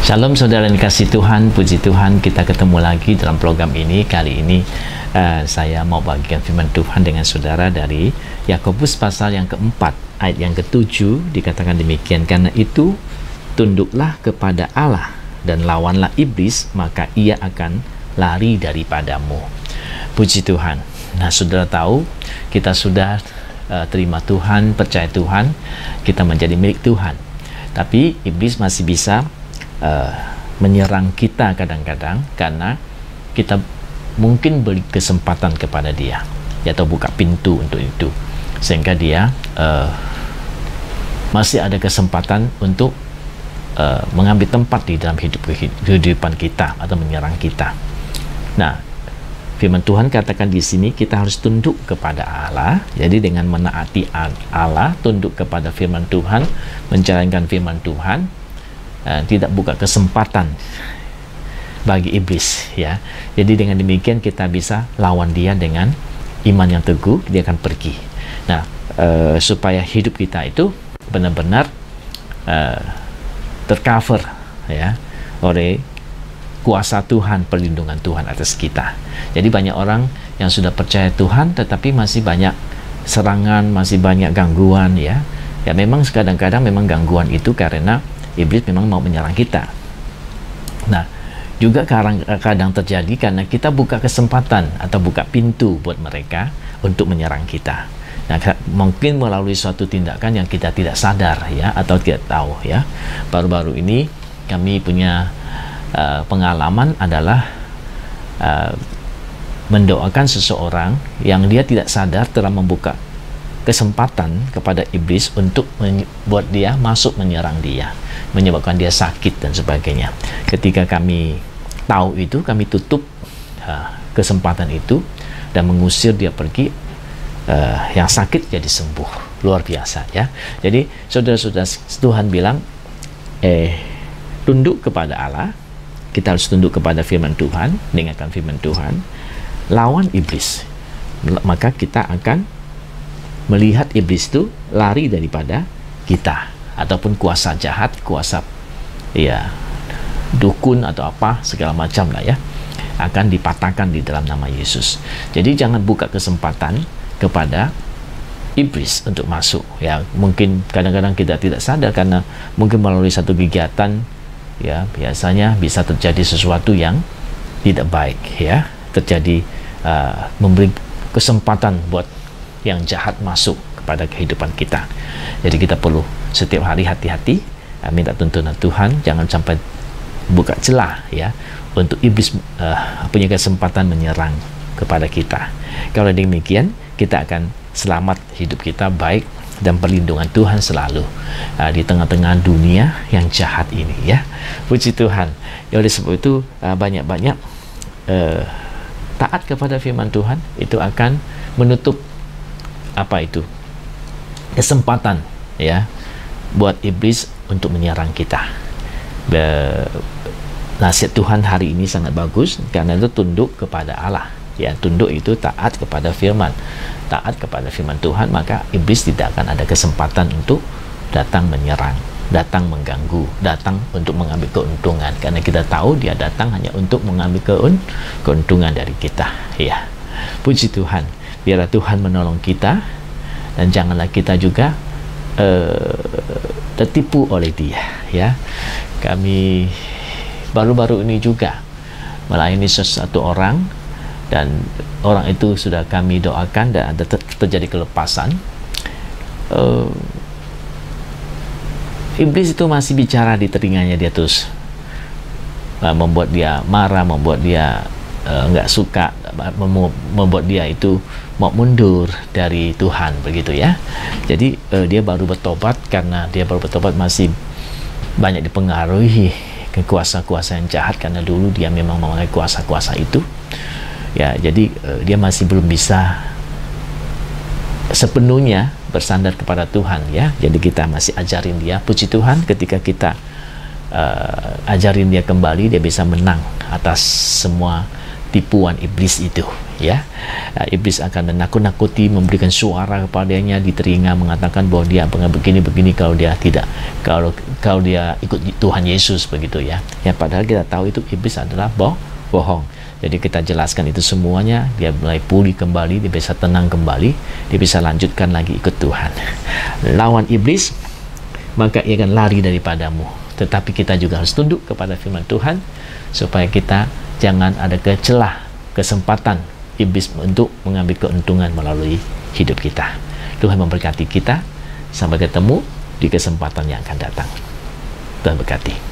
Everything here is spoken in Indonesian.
Shalom saudara yang dikasih Tuhan, puji Tuhan kita ketemu lagi dalam program ini. Kali ini saya mau bagikan firman Tuhan dengan saudara dari Yakobus pasal yang keempat, ayat yang ketujuh, dikatakan demikian, karena itu tunduklah kepada Allah dan lawanlah iblis, maka ia akan lari daripadamu. Puji Tuhan. Nah, saudara tahu kita sudah terima Tuhan, percaya Tuhan, kita menjadi milik Tuhan. Tapi iblis masih bisa menyerang kita kadang-kadang karena kita mungkin beri kesempatan kepada dia, atau buka pintu untuk itu, sehingga dia masih ada kesempatan untuk mengambil tempat di dalam kehidupan kita atau menyerang kita. Nah, firman Tuhan katakan di sini kita harus tunduk kepada Allah. Jadi dengan menaati Allah, tunduk kepada firman Tuhan, menjalankan firman Tuhan, tidak buka kesempatan bagi iblis, ya. Jadi dengan demikian kita bisa lawan dia dengan iman yang teguh, dia akan pergi. Nah, supaya hidup kita itu benar-benar tercover, ya, oleh kuasa Tuhan, perlindungan Tuhan atas kita. Jadi banyak orang yang sudah percaya Tuhan tetapi masih banyak serangan, masih banyak gangguan, ya. Ya memang kadang-kadang memang gangguan itu karena iblis memang mau menyerang kita. Nah, juga kadang terjadi karena kita buka kesempatan atau buka pintu buat mereka untuk menyerang kita. Nah, mungkin melalui suatu tindakan yang kita tidak sadar, ya, atau tidak tahu, ya. Baru-baru ini kami punya pengalaman adalah mendoakan seseorang yang dia tidak sadar telah membuka kesempatan kepada iblis untuk membuat dia masuk menyerang dia, menyebabkan dia sakit dan sebagainya. Ketika kami tahu itu, kami tutup kesempatan itu dan mengusir dia pergi. Yang sakit jadi sembuh, luar biasa, ya. Jadi saudara-saudara, Tuhan bilang tunduk kepada Allah. Kita harus tunduk kepada firman Tuhan, dengarkan firman Tuhan, lawan iblis, maka kita akan melihat iblis itu lari daripada kita, ataupun kuasa jahat, kuasa, ya, dukun atau apa segala macam lah, ya, akan dipatahkan di dalam nama Yesus. Jadi jangan buka kesempatan kepada iblis untuk masuk, ya. Mungkin kadang-kadang kita tidak sadar karena mungkin melalui satu kegiatan, ya, biasanya bisa terjadi sesuatu yang tidak baik, ya, terjadi memberi kesempatan buat yang jahat masuk kepada kehidupan kita. Jadi kita perlu setiap hari hati-hati, minta tuntunan Tuhan, jangan sampai buka celah, ya, untuk iblis punya kesempatan menyerang kepada kita. Kalau demikian, kita akan selamat, hidup kita baik dan perlindungan Tuhan selalu di tengah-tengah dunia yang jahat ini, ya. Puji Tuhan. Ya, oleh sebab itu banyak-banyak taat kepada firman Tuhan itu akan menutup kesempatan, ya, buat iblis untuk menyerang kita. Nasihat Tuhan hari ini sangat bagus, karena itu tunduk kepada Allah, ya. Tunduk itu taat kepada firman Tuhan, maka iblis tidak akan ada kesempatan untuk datang menyerang, datang mengganggu, datang untuk mengambil keuntungan, karena kita tahu dia datang hanya untuk mengambil keuntungan dari kita, ya. Puji Tuhan. Biarlah Tuhan menolong kita, dan janganlah kita juga tertipu oleh dia, ya. Kami baru-baru ini juga melayani sesuatu orang, dan orang itu sudah kami doakan dan ada terjadi kelepasan. Iblis itu masih bicara di telinganya, dia terus membuat dia marah, membuat dia nggak suka, membuat dia itu mau mundur dari Tuhan, begitu, ya. Jadi dia baru bertobat, karena dia baru bertobat masih banyak dipengaruhi ke kuasa-kuasa yang jahat, karena dulu dia memang memakai kuasa-kuasa itu, ya. Jadi dia masih belum bisa sepenuhnya bersandar kepada Tuhan, ya. Jadi kita masih ajarin dia. Puji Tuhan, ketika kita ajarin dia kembali, dia bisa menang atas semua tipuan iblis itu, ya. Iblis akan menakut-nakuti, memberikan suara kepadanya di telinga, mengatakan bahwa dia begini-begini kalau dia tidak, kalau dia ikut Tuhan Yesus, begitu ya. Ya, padahal kita tahu itu iblis adalah bohong. Jadi kita jelaskan itu semuanya, dia mulai pulih kembali, dia bisa tenang kembali, dia bisa lanjutkan lagi ikut Tuhan. Lawan iblis, maka ia akan lari daripadamu. Tetapi kita juga harus tunduk kepada firman Tuhan, supaya kita jangan ada kesempatan iblis untuk mengambil keuntungan melalui hidup kita. Tuhan memberkati kita. Sampai ketemu di kesempatan yang akan datang. Tuhan berkati.